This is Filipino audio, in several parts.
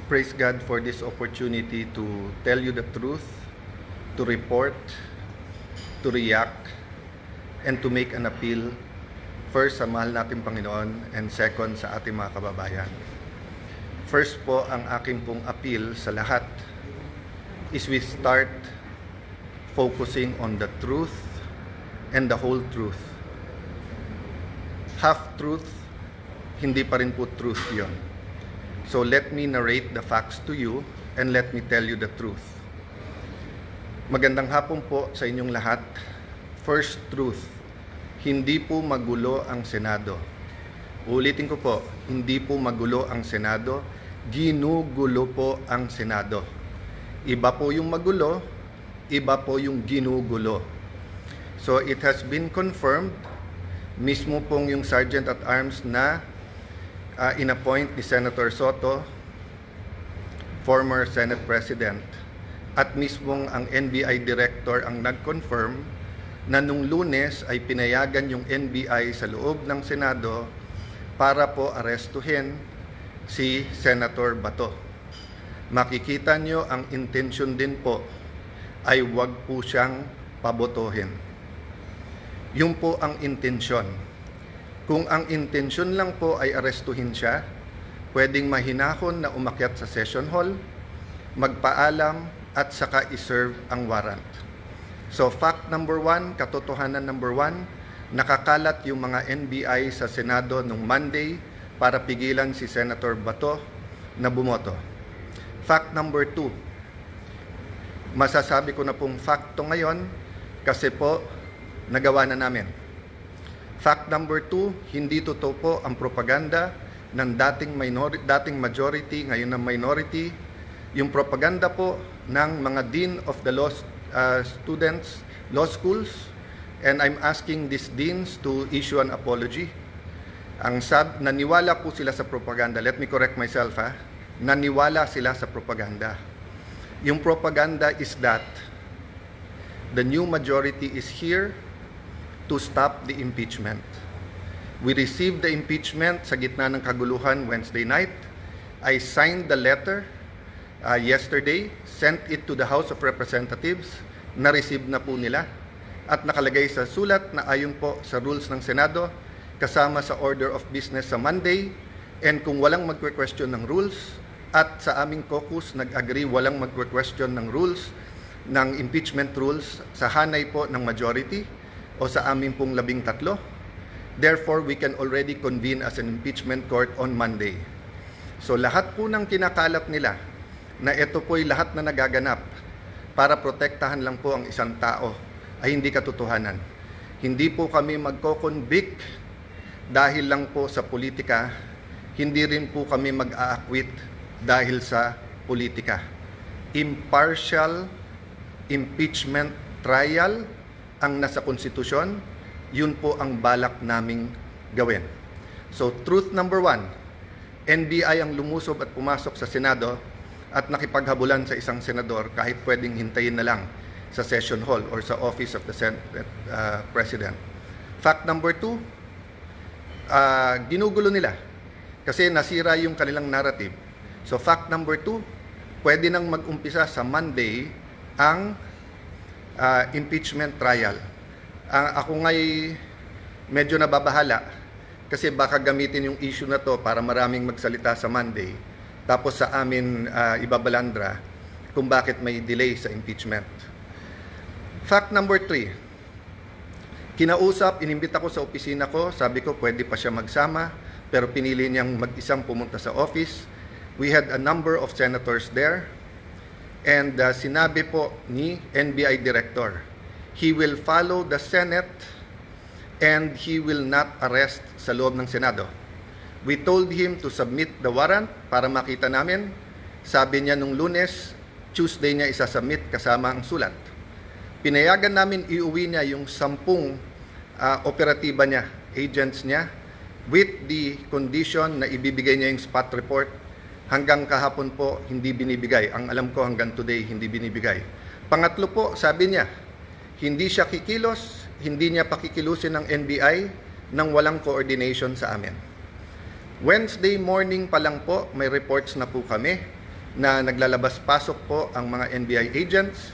praise God for this opportunity to tell you the truth, to report, to react, and to make an appeal. First, sa mahal nating Panginoon, and second, sa ating mga kababayan. First po, ang aking pong appeal sa lahat is we start focusing on the truth and the whole truth. Half-truth, hindi pa rin po truth yon. So let me narrate the facts to you and let me tell you the truth. Magandang hapon po sa inyong lahat. First truth, hindi po magulo ang Senado. Ulitin ko po, hindi po magulo ang Senado, ginugulo po ang Senado. Iba po yung magulo, iba po yung ginugulo. So it has been confirmed, mismo pong yung Sergeant at Arms na inappoint ni Senator Soto, former Senate President, at mismong ang NBI Director ang nag-confirm na nung Lunes ay pinayagan yung NBI sa loob ng Senado para po arestuhin si Senator Bato. Makikita nyo ang intensyon din po ay wag po siyang pabotohin. Yun po ang intensyon. Kung ang intensyon lang po ay arestuhin siya, pwedeng mahinahon na umakyat sa session hall, magpaalam at saka iserve ang warrant. So fact number 1, katotohanan number 1, nakakalat yung mga NBI sa Senado nung Monday para pigilan si Senator Bato na bumoto. Fact number 2, masasabi ko na pong fakto ngayon kasi po nagawa na namin. Fact number 2, hindi totoo po ang propaganda ng dating majority, ngayon ng minority. Yung propaganda po ng mga Dean of the Law Students, Law Schools, and I'm asking these deans to issue an apology. Naniwala po sila sa propaganda. Let me correct myself, ha? Naniwala sila sa propaganda. Yung propaganda is that the new majority is here to stop the impeachment. We received the impeachment sa gitna ng kaguluhan Wednesday night. I signed the letter yesterday, sent it to the House of Representatives, na-receive na po nila at nakalagay sa sulat na ayon po sa rules ng Senado kasama sa order of business sa Monday, and kung walang magque-question ng rules at sa aming caucus nag-agree walang magque-question ng rules, ng impeachment rules sa hanay po ng majority o sa amin pong 13. Therefore, we can already convene as an impeachment court on Monday. So lahat po ng kinakalat nila na ito po'y lahat na nagaganap para protektahan lang po ang isang tao ay hindi katotohanan. Hindi po kami magko-convict dahil lang po sa politika, hindi rin po kami mag-a-acquit dahil sa politika. Impartial impeachment trial ang nasa konstitusyon, yun po ang balak naming gawin. So truth number 1, NBI ang lumusob at pumasok sa Senado at nakipaghabulan sa isang senador kahit pwedeng hintayin na lang sa session hall or sa office of the Senate President. Fact number 2, ginugulo nila kasi nasira yung kanilang narrative. So fact number 2, pwede nang mag-umpisa sa Monday ang impeachment trial. Ako nga'y medyo nababahala kasi baka gamitin yung issue na to para maraming magsalita sa Monday tapos sa amin ibabalandra kung bakit may delay sa impeachment. Fact number 3, kinausap, inimbita ko sa opisina ko, sabi ko pwede pa siya magsama pero pinili niyang mag-isang pumunta sa office. We had a number of senators there. And sinabi po ni NBI Director, he will follow the Senate and he will not arrest sa loob ng Senado. We told him to submit the warrant para makita namin. Sabi niya nung Lunes, Tuesday niya isasubmit kasama ang sulat. Pinayagan namin iuwi niya yung 10 operatiba niya, agents niya, with the condition na ibibigay niya yung spot report. Hanggang kahapon po, hindi binibigay. Ang alam ko hanggang today, hindi binibigay. Pangatlo po, sabi niya, hindi siya kikilos, hindi niya pakikilusin ng NBI nang walang coordination sa amin. Wednesday morning pa lang po, may reports na po kami na naglalabas-pasok po ang mga NBI agents.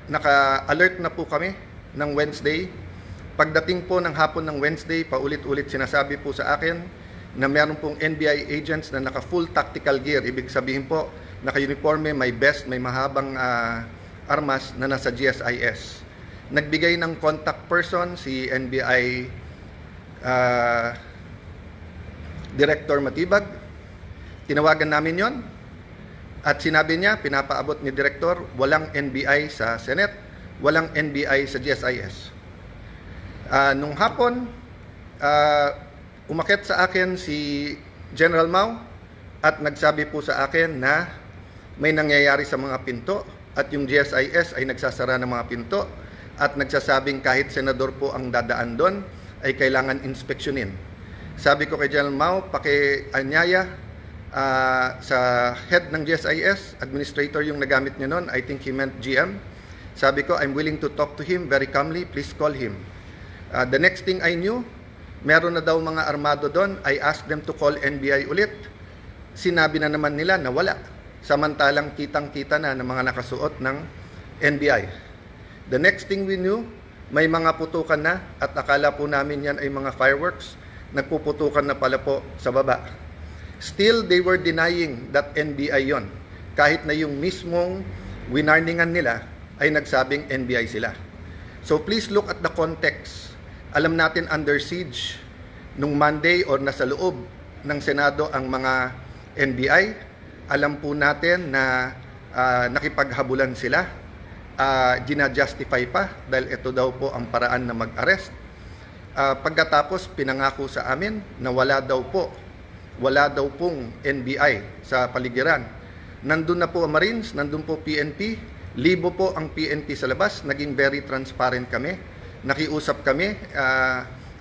Naka-alert na po kami ng Wednesday. Pagdating po ng hapon ng Wednesday, paulit-ulit sinasabi po sa akin na meron pong NBI agents na naka-full tactical gear. Ibig sabihin po, naka-uniforme, may vest, may mahabang armas na nasa GSIS. Nagbigay ng contact person si NBI Director Matibag. Tinawagan namin yon at sinabi niya, pinapaabot ni Director, walang NBI sa Senate, walang NBI sa GSIS. Nung hapon, umakyat sa akin si General Mao at nagsabi po sa akin na may nangyayari sa mga pinto at yung GSIS ay nagsasara ng mga pinto at nagsasabing kahit senador po ang dadaan doon ay kailangan inspeksyonin. Sabi ko kay General Mao, pakianyaya sa head ng GSIS, administrator yung nagamit niya noon, I think he meant GM. Sabi ko, I'm willing to talk to him very calmly, please call him. The next thing I knew, meron na daw mga armado doon. I asked them to call NBI ulit. Sinabi na naman nila na wala. Samantalang kitang-kita na ng mga nakasuot ng NBI. The next thing we knew, may mga putukan na at akala po namin yan ay mga fireworks. Nagpuputukan na pala po sa baba. Still, they were denying that NBI yon. Kahit na yung mismong winarningan nila ay nagsabing NBI sila. So please look at the context. Alam natin under siege nung Monday or nasa loob ng Senado ang mga NBI. Alam po natin na nakipaghabulan sila. Gina-justify pa dahil ito daw po ang paraan na mag-arrest. Pagkatapos pinangako sa amin na wala daw pong NBI sa paligiran. Nandun na po ang Marines, nandun po PNP, libo po ang PNP sa labas, naging very transparent kami. Nakiusap kami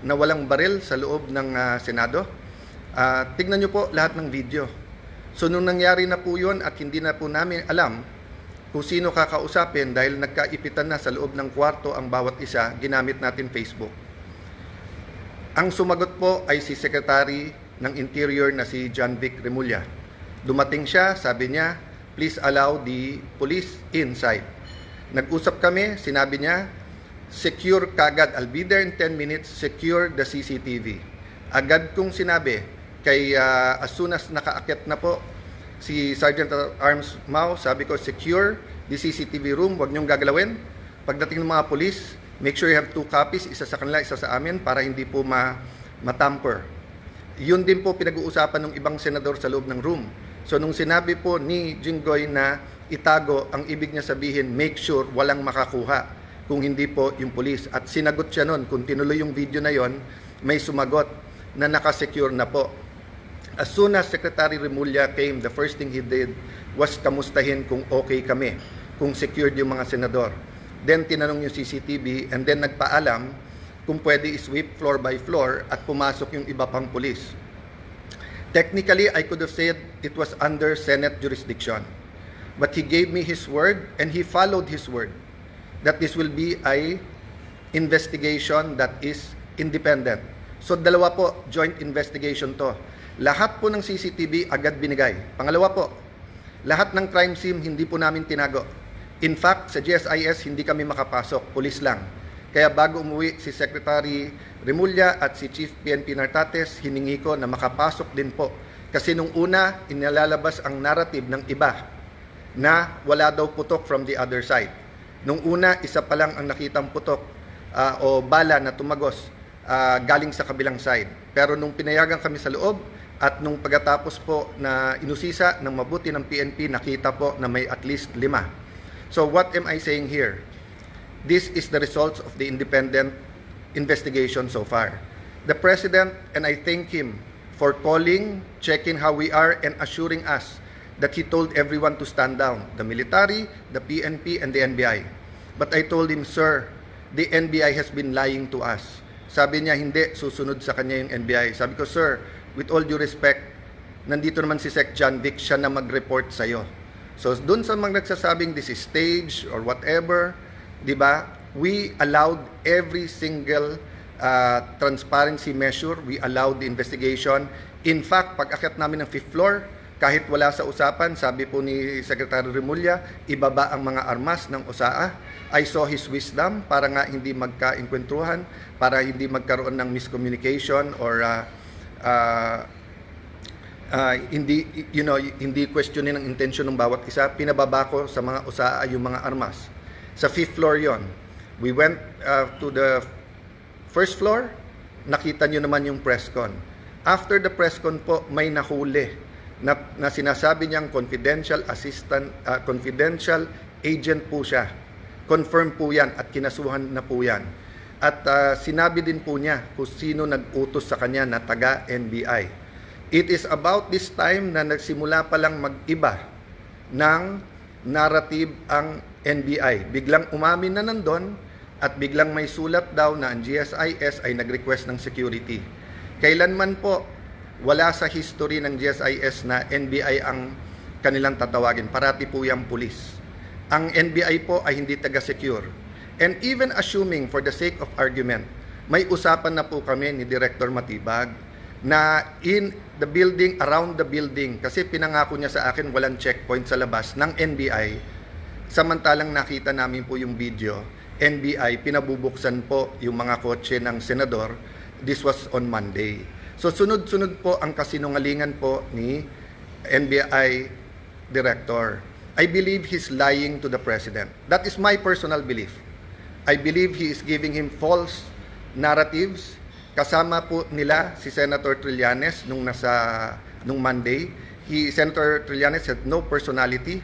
na walang baril sa loob ng Senado. Tignan nyo po lahat ng video. So nung nangyari na po yun at hindi na po namin alam kung sino kakausapin dahil nagkaipitan na sa loob ng kwarto ang bawat isa, ginamit natin Facebook. Ang sumagot po ay si Secretary ng Interior na si John Vic Remulla. Dumating siya, sabi niya, please allow the police inside. Nag-usap kami, sinabi niya, secure kagad, I'll be there in 10 minutes, secure the CCTV. Agad kong sinabi, kay as soon as nakaakyat na po si Sergeant at Arms Mao, sabi ko, secure the CCTV room, huwag niyong gagalawin. Pagdating ng mga police, make sure you have 2 copies, isa sa kanila, isa sa amin, para hindi po matamper. Yun din po pinag-uusapan ng ibang senador sa loob ng room. So nung sinabi po ni Jinggoy na itago, ang ibig niya sabihin, make sure walang makakuha kung hindi po yung police. At sinagot siya nun, kung tinuloy yung video na yon, may sumagot na nakasecure na po. As soon as Secretary Remulla came, the first thing he did was kamustahin kung okay kami, kung secured yung mga senador. Then tinanong yung CCTV and then nagpaalam kung pwede i-sweep floor by floor at pumasok yung iba pang pulis. Technically, I could have said it was under Senate jurisdiction. But he gave me his word and he followed his word that this will be a investigation that is independent. So dalawa po, joint investigation to. Lahat po ng CCTV agad binigay. Pangalawa po, lahat ng crime scene hindi po namin tinago. In fact, sa GSIS hindi kami makapasok, pulis lang. Kaya bago umuwi si Secretary Remulla at si Chief PNP Nartates, hiningi ko na makapasok din po. Kasi nung una, inilalabas ang narrative ng iba na wala daw putok from the other side. Nung una, isa pa lang ang nakitang putok o bala na tumagos galing sa kabilang side. Pero nung pinayagan kami sa loob at nung pagkatapos po na inusisa ng mabuti ng PNP, nakita po na may at least 5. So what am I saying here? This is the results of the independent investigation so far. The President, and I thank him for calling, checking how we are, and assuring us that he told everyone to stand down, the military, the PNP, and the NBI. But I told him, sir, the NBI has been lying to us. Sabi niya, hindi, susunod sa kanya yung NBI. Sabi ko, sir, with all due respect, nandito naman si Sec John Vic, siya na mag-report sa'yo. So, dun sa mga nagsasabing this is stage or whatever, di ba, we allowed every single transparency measure. We allowed the investigation. In fact, pag akyat namin ng 5th floor, Kahit wala sa usapan, sabi po ni Secretary Remulla, ibaba ang mga armas ng OSAA. I saw his wisdom para nga hindi magka-inkwentuhan, para hindi magkaroon ng miscommunication or hindi questionin ang intention ng bawat isa. Pinababa ko sa mga OSAA yung mga armas. Sa 5th floor yon. We went to the first floor, nakita nyo naman yung press con. After the press con po, may nahuli na sinasabi niyang confidential assistant, confidential agent po siya. Confirm po yan at kinasuhan na po yan. At sinabi din po niya kung sino nag-utos sa kanya na taga-NBI. It is about this time na nagsimula pa lang mag-iba ng narrative ang NBI. Biglang umamin na nandun at biglang may sulat daw na ang GSIS ay nag-request ng security. Kailanman po, wala sa history ng GSIS na NBI ang kanilang tatawagin. Parati po yung pulis. Ang NBI po ay hindi taga-secure. And even assuming for the sake of argument, may usapan na po kami ni Director Matibag na in the building, around the building, kasi pinangako niya sa akin walang checkpoint sa labas ng NBI. Samantalang nakita namin po yung video, NBI, pinabubuksan po yung mga kotse ng senador. This was on Monday. So sunod-sunod po ang kasinungalingan po ni NBI Director. I believe he's lying to the President. That is my personal belief. I believe he is giving him false narratives. Kasama po nila si Senator Trillanes nung Monday. Senator Trillanes had no personality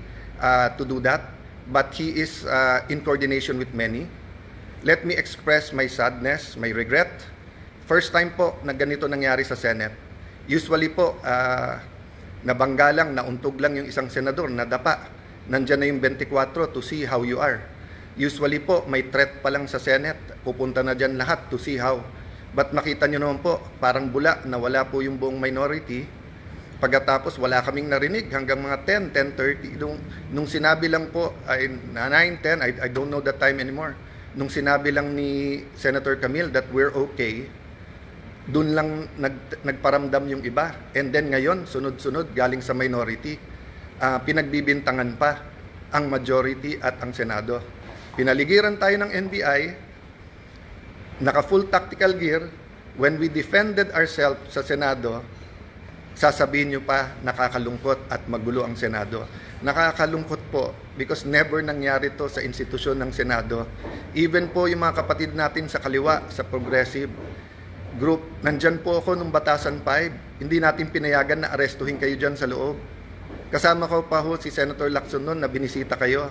to do that, but he is in coordination with many. Let me express my sadness, my regret. First time po na ganito nangyari sa Senate. Usually po, nabangga lang, nauntog lang yung isang senador, nadapa. Nandyan na yung 24 to see how you are. Usually po, may threat pa lang sa Senate. Pupunta na dyan lahat to see how. But makita nyo naman po, parang bula na wala po yung buong minority. Pagkatapos, wala kaming narinig hanggang mga 10, 10:30. Nung sinabi lang po, ay 9, 10, I don't know the time anymore. Nung sinabi lang ni Senator Camille that we're okay, doon lang nagparamdam yung iba. And then ngayon, sunod-sunod, galing sa minority, pinagbibintangan pa ang majority at ang Senado. Pinaligiran tayo ng NBI, naka-full tactical gear. When we defended ourselves sa Senado, sasabihin nyo pa, nakakalungkot at magulo ang Senado. Nakakalungkot po because never nangyari to sa institusyon ng Senado. Even po yung mga kapatid natin sa kaliwa, sa progressive group, nandyan po ako nung Batasan 5. Hindi natin pinayagan na arestuhin kayo dyan sa loob. Kasama ko pa ho si Senator Lacson noon na binisita kayo.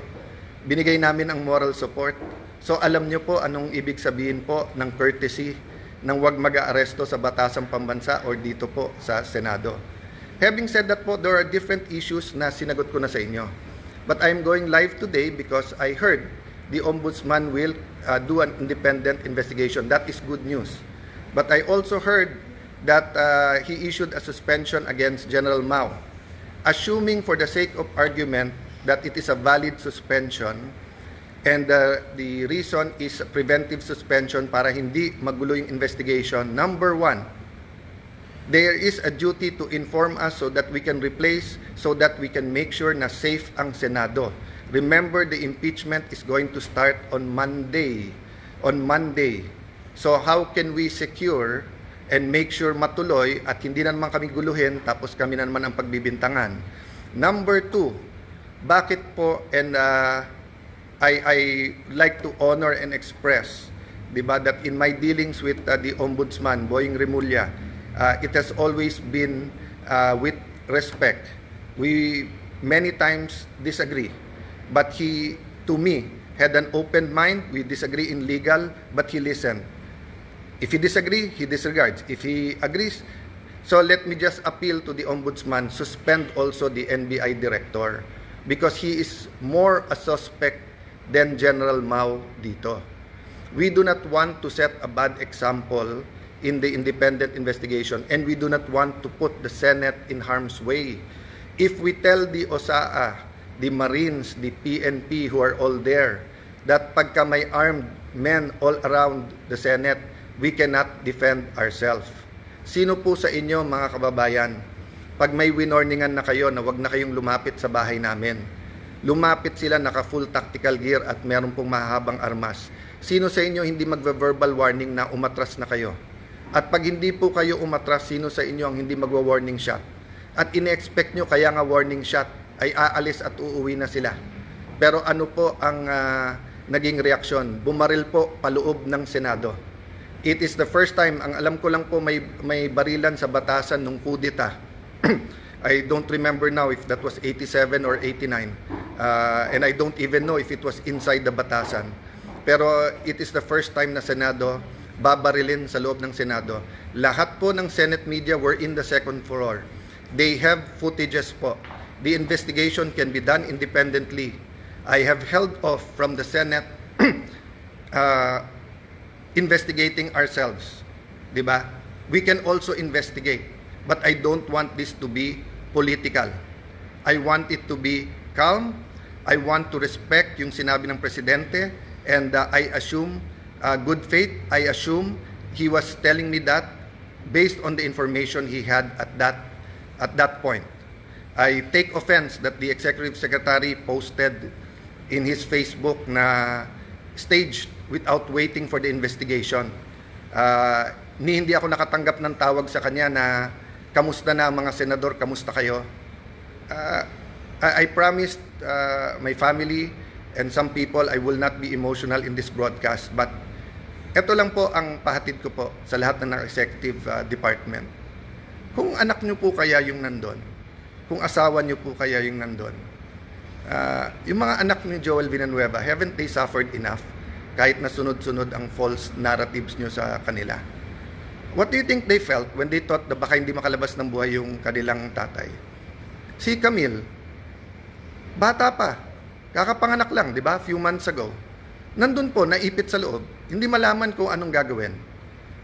Binigay namin ang moral support. So alam nyo po anong ibig sabihin po ng courtesy ng wag mag-aaresto sa Batasang Pambansa or dito po sa Senado. Having said that po, there are different issues na sinagot ko na sa inyo. But I'm going live today because I heard the Ombudsman will do an independent investigation. That is good news. But I also heard that he issued a suspension against General Mao. Assuming for the sake of argument that it is a valid suspension and the reason is preventive suspension para hindi magulo yung investigation, number one, there is a duty to inform us so that we can replace, so that we can make sure na safe ang Senado. Remember, the impeachment is going to start on Monday. On Monday. So how can we secure and make sure matuloy at hindi na naman kami guluhin tapos kami na naman ang pagbibintangan? Number two, bakit po, and I like to honor and express, diba, that in my dealings with the Ombudsman, Boying Remulla, it has always been with respect. We many times disagree, but he, to me, had an open mind. We disagree in legal, but he listened. If he disagree, he disregards. If he agrees, so let me just appeal to the Ombudsman, suspend also the NBI Director because he is more a suspect than General Mao dito. We do not want to set a bad example in the independent investigation and we do not want to put the Senate in harm's way. If we tell the OSAA, the Marines, the PNP who are all there, that pagka may armed men all around the Senate, we cannot defend ourselves. Sino po sa inyo mga kababayan pag may winorningan na kayo na wag na kayong lumapit sa bahay namin. Lumapit sila naka full tactical gear at meron pong mahahabang armas. Sino sa inyo hindi magve-verbal warning na umatras na kayo? At pag hindi po kayo umatras, sino sa inyo ang hindi magwa-warning shot? At ine-expect nyo kaya nga warning shot ay aalis at uuwi na sila. Pero ano po ang naging reaksyon? Bumaril po paloob ng Senado. It is the first time, ang alam ko lang po may barilan sa batasan nung kudeta. I don't remember now if that was 87 or 89. And I don't even know if it was inside the batasan. Pero it is the first time na Senado babarilin sa loob ng Senado. Lahat po ng Senate media were in the second floor. They have footages po. The investigation can be done independently. I have held off from the Senate investigating ourselves. Diba? We can also investigate. But I don't want this to be political. I want it to be calm. I want to respect yung sinabi ng Presidente. And I assume good faith. I assume he was telling me that based on the information he had at that point. I take offense that the Executive Secretary posted in his Facebook na staged without waiting for the investigation. Hindi ako nakatanggap ng tawag sa kanya na kamusta na mga senador, kamusta kayo? I promised my family and some people I will not be emotional in this broadcast, but ito lang po ang pahatid ko po sa lahat ng executive department. Kung anak nyo po kaya yung nandun, kung asawa nyo po kaya yung nandun, yung mga anak ni Joel Villanueva, haven't they suffered enough kahit na sunod-sunod ang false narratives nyo sa kanila? What do you think they felt when they thought na baka hindi makalabas ng buhay yung kanilang tatay? Si Camille, bata pa, kakapanganak lang, di ba? Few months ago. Nandun po, naipit sa loob, hindi malaman kung anong gagawin.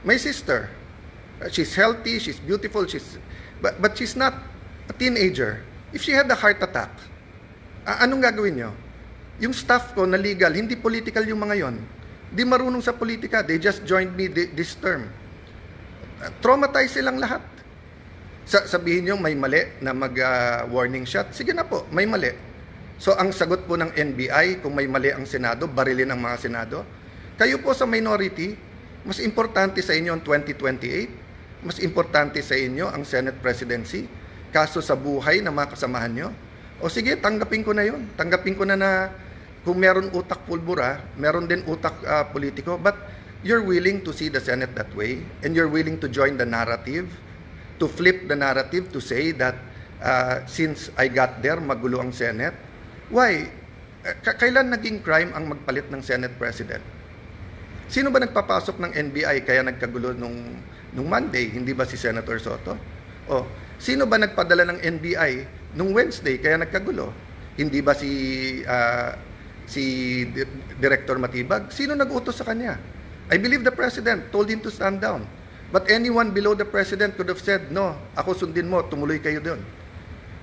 My sister, she's healthy, she's beautiful, but she's not a teenager. If she had a heart attack, anong gagawin nyo? Yung staff ko na legal, hindi political yung mga yon. Di marunong sa politika. They just joined me this term. Traumatized silang lahat. Sabihin nyo may mali na mag-warning shot. Sige na po, may mali. So ang sagot po ng NBI, kung may mali ang Senado, barilin ang mga Senado. Kayo po sa minority, mas importante sa inyo ang 2028, mas importante sa inyo ang Senate presidency, kaso sa buhay ng mga kasamahan nyo. O sige, tanggapin ko na yun. Tanggapin ko na kung meron utak pulbura, meron din utak politiko. But you're willing to see the Senate that way, and you're willing to join the narrative, to flip the narrative, to say that since I got there, magulo ang Senate. Why? Kailan naging crime ang magpalit ng Senate President? Sino ba nagpapasok ng NBI kaya nagkagulo nung Monday? Hindi ba si Senator Soto? O, sino ba nagpadala ng NBI nung Wednesday kaya nagkagulo? Hindi ba si Director Matibag? Sino nag-utos sa kanya? I believe the President told him to stand down. But anyone below the President could have said, no, ako sundin mo, tumuloy kayo doon.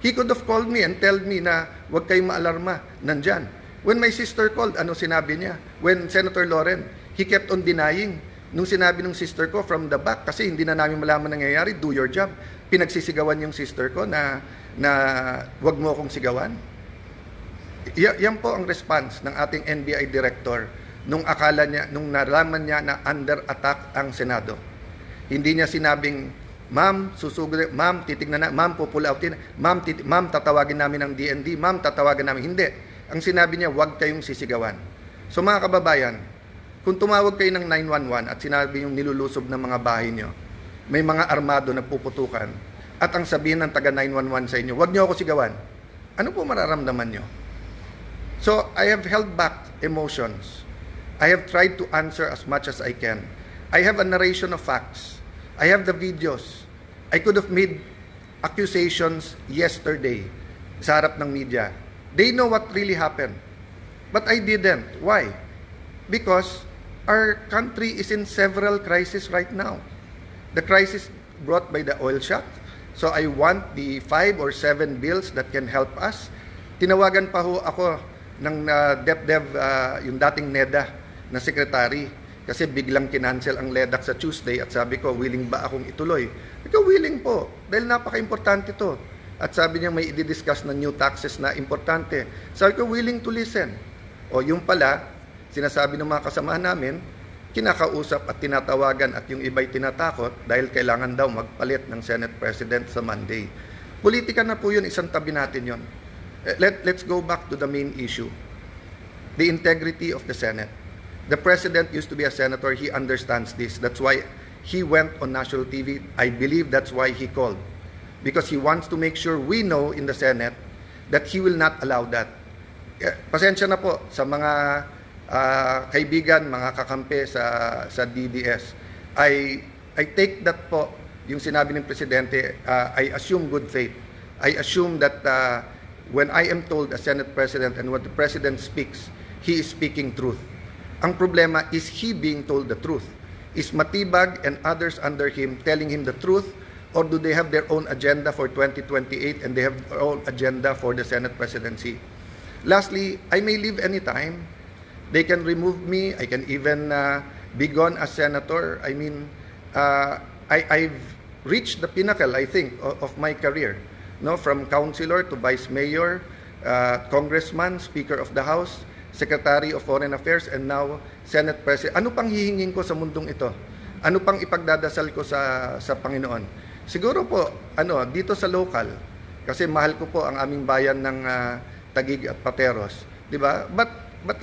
He could have called me and told me na huwag kayong maalarma, nandyan. When my sister called, ano sinabi niya? When Senator Loren, he kept on denying. Nung sinabi ng sister ko from the back, kasi hindi na namin malaman nangyayari, do your job. Pinagsisigawan yung sister ko na wag mo akong sigawan. Yan po ang response ng ating NBI director nung akala niya, nung nalaman niya na under attack ang Senado. Hindi niya sinabing, ma'am, susugod, ma'am, titignan na, ma'am, pupull outin, ma'am, tatawagin namin ng DND, ma'am, tatawagan namin. Hindi. Ang sinabi niya, wag kayong sisigawan. So mga kababayan, kung tumawag kayo ng 911 at sinabi yung nilulusob ng mga bahay nyo, may mga armado na puputukan, at ang sabihin ng taga 911 sa inyo, wag nyo ako sigawan, ano po mararamdaman nyo? So, I have held back emotions. I have tried to answer as much as I can. I have a narration of facts. I have the videos. I could have made accusations yesterday sa harap ng media. They know what really happened. But I didn't. Why? Because our country is in several crises right now. The crisis brought by the oil shock. So I want the 5 or 7 bills that can help us. Tinawagan pa ho ako ng DepDev, yung dating NEDA na secretary, kasi biglang kinancel ang LEDAC sa Tuesday at sabi ko, willing ba akong ituloy? Ikaw willing po, dahil napaka-importante to. At sabi niya may i-discuss na new taxes na importante. Sabi ko, willing to listen. O yung pala, sinasabi ng mga kasamahan namin, kinakausap at tinatawagan at yung iba'y tinatakot dahil kailangan daw magpalit ng Senate President sa Monday. Politika na po yun, isang tabi natin yun. Let's go back to the main issue. The integrity of the Senate. The President used to be a senator. He understands this. That's why he went on national TV. I believe that's why he called. Because he wants to make sure we know in the Senate that he will not allow that. Pasensya na po sa mga kaibigan, mga kakampi sa DDS. I take that po, yung sinabi ng Presidente, I assume good faith. I assume that when I am told as Senate President and when the President speaks, he is speaking truth. Ang problema is he being told the truth. Is Matibag and others under him telling him the truth, or do they have their own agenda for 2028 and they have their own agenda for the Senate presidency? Lastly, I may leave anytime. They can remove me. I can even be gone as senator. I mean, I've reached the pinnacle, I think, of my career. No, from councilor to vice mayor, congressman, speaker of the House, secretary of foreign affairs, and now Senate president. Ano pang hihingin ko sa mundong ito? Ano pang ipagdadasal ko sa Panginoon? Siguro po, dito sa local, kasi mahal ko po ang aming bayan ng Taguig at Pateros, di ba? But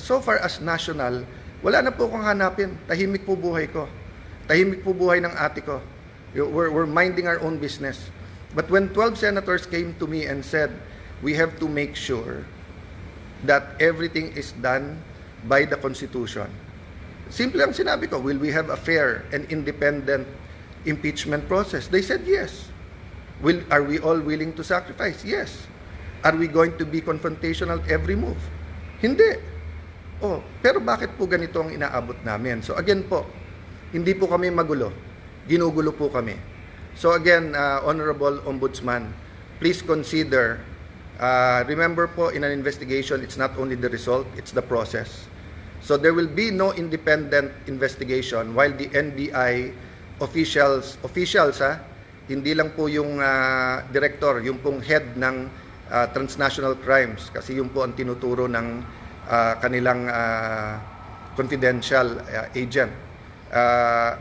so far as national, wala na po akong hanapin. Tahimik po buhay ko. Tahimik po buhay ng ate ko. We're minding our own business. But when 12 senators came to me and said, we have to make sure that everything is done by the Constitution. Simple ang sinabi ko, will we have a fair and independent impeachment process? They said yes. Are we all willing to sacrifice? Yes. Are we going to be confrontational at every move? Hindi. Pero bakit po ganito ang inaabot namin? So again po, hindi po kami magulo. Ginugulo po kami. So again, Honorable Ombudsman, please consider, remember po in an investigation, it's not only the result, it's the process. So there will be no independent investigation while the NBI officials hindi lang po yung director, yung pong head ng transnational crimes, kasi yung po ang tinuturo ng kanilang confidential agent.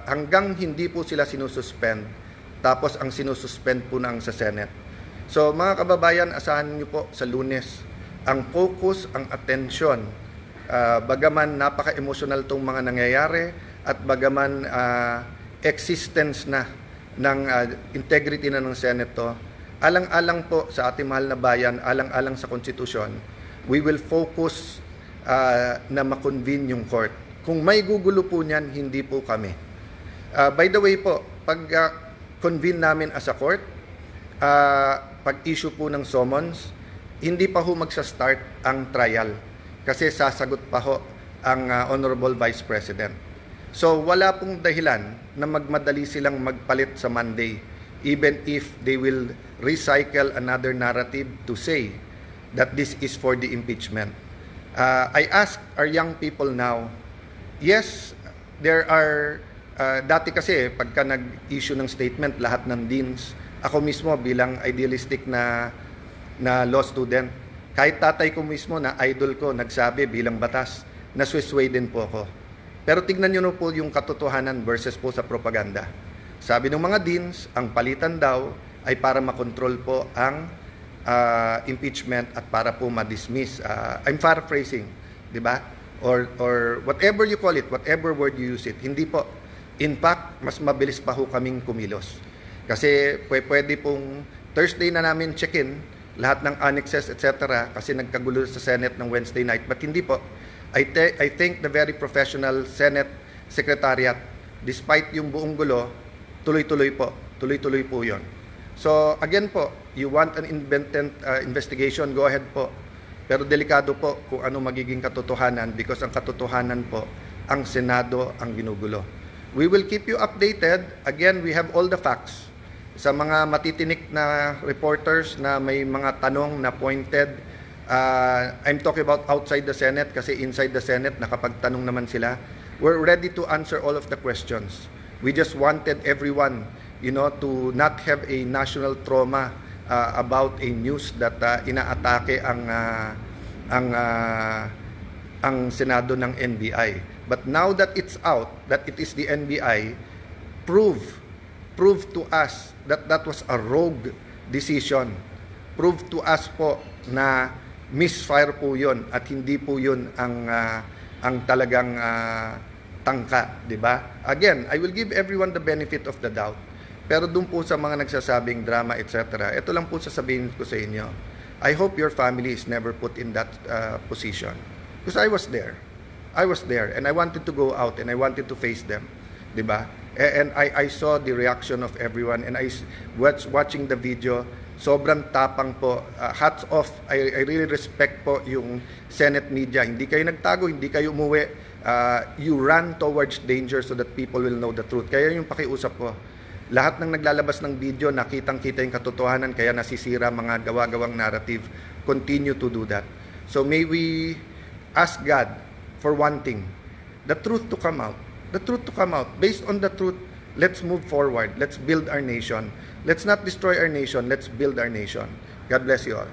Hanggang hindi po sila sinususpend, tapos ang sinususpend po ng sa Senate. So mga kababayan, asahan niyo po sa Lunes, ang focus, ang atensyon, bagaman napaka-emotional tong mga nangyayari at bagaman existence na ng integrity na ng Senate to, alang-alang po sa ating mahal na bayan, alang-alang sa konstitusyon, we will focus na makonvene yung court. Kung may gugulo po niyan, hindi po kami. By the way po, pag convene namin as a court, pag-issue po ng summons, hindi pa ho magsa-start ang trial kasi sasagot pa ho ang Honorable Vice President. So wala pong dahilan na magmadali silang magpalit sa Monday, even if they will recycle another narrative to say that this is for the impeachment. I ask our young people now, yes, there are, dati kasi pagka nag-issue ng statement lahat ng deans, ako mismo bilang idealistic na law student, kahit tatay ko mismo na idol ko nagsabi bilang batas, naswisway din po ako. Pero tignan nyo na po yung katotohanan versus po sa propaganda. Sabi ng mga deans, ang palitan daw ay para makontrol po ang impeachment at para po ma-dismiss. I'm paraphrasing, di ba? Or whatever you call it, whatever word you use it. Hindi po. In fact, mas mabilis pa ho kaming kumilos. Kasi pwede pong Thursday na namin check-in, lahat ng annexes, etc. Kasi nagkagulo sa Senate ng Wednesday night. But hindi po. I think the very professional Senate Secretariat, despite yung buong gulo, tuloy-tuloy po. Tuloy-tuloy po yun. So again po, you want an independent investigation, go ahead po. Pero delikado po kung ano magiging katotohanan because ang katotohanan po, ang Senado ang ginugulo. We will keep you updated. Again, we have all the facts. Sa mga matitinik na reporters na may mga tanong na pointed, I'm talking about outside the Senate kasi inside the Senate nakapagtanong naman sila. We're ready to answer all of the questions. We just wanted everyone to not have a national trauma about a news that inaatake ang Senado ng NBI. But now that it's out, that it is the NBI, prove to us that that was a rogue decision. Prove to us po na misfire po yun at hindi po yun ang talagang tangka, di ba? Again, I will give everyone the benefit of the doubt. Pero doon po sa mga nagsasabing drama, etc., ito lang po sasabihin ko sa inyo. I hope your family is never put in that position. Because I was there. I was there and I wanted to go out and I wanted to face them. Di ba? And I saw the reaction of everyone and I watching the video, sobrang tapang po. Hats off. I really respect po yung Senate media. Hindi kayo nagtago, hindi kayo umuwi. You run towards danger so that people will know the truth. Kaya yung pakiusap ko, lahat ng naglalabas ng video, nakitang-kita yung katotohanan, kaya nasisira mga gawa-gawang narrative. Continue to do that. So may we ask God for one thing, the truth to come out. The truth to come out. Based on the truth, let's move forward. Let's build our nation. Let's not destroy our nation. Let's build our nation. God bless you all.